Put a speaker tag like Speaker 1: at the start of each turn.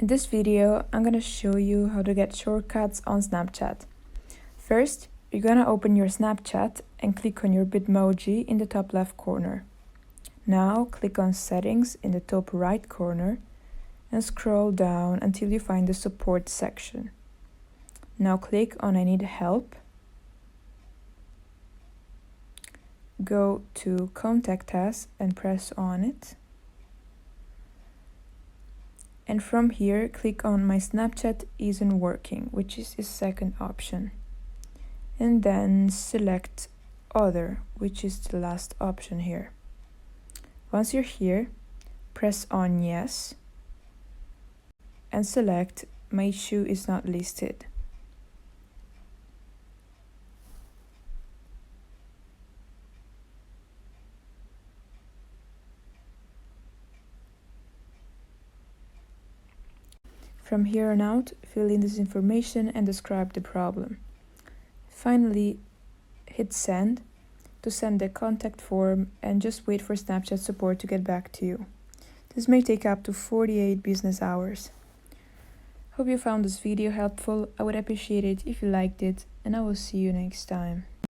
Speaker 1: In this video, I'm going to show you how to get shortcuts on Snapchat. First, you're going to open your Snapchat and click on your Bitmoji in the top left corner. Now click on Settings in the top right corner and scroll down until you find the Support section. Now click on I need help. Go to Contact Us and press on it. And from here, click on My Snapchat isn't working, which is the second option. And then select Other, which is the last option here. Once you're here, press on Yes and select My issue is not listed. From here on out, fill in this information and describe the problem. Finally, hit Send to send the contact form and just wait for Snapchat support to get back to you. This may take up to 48 business hours. Hope you found this video helpful. I would appreciate it if you liked it, and I will see you next time.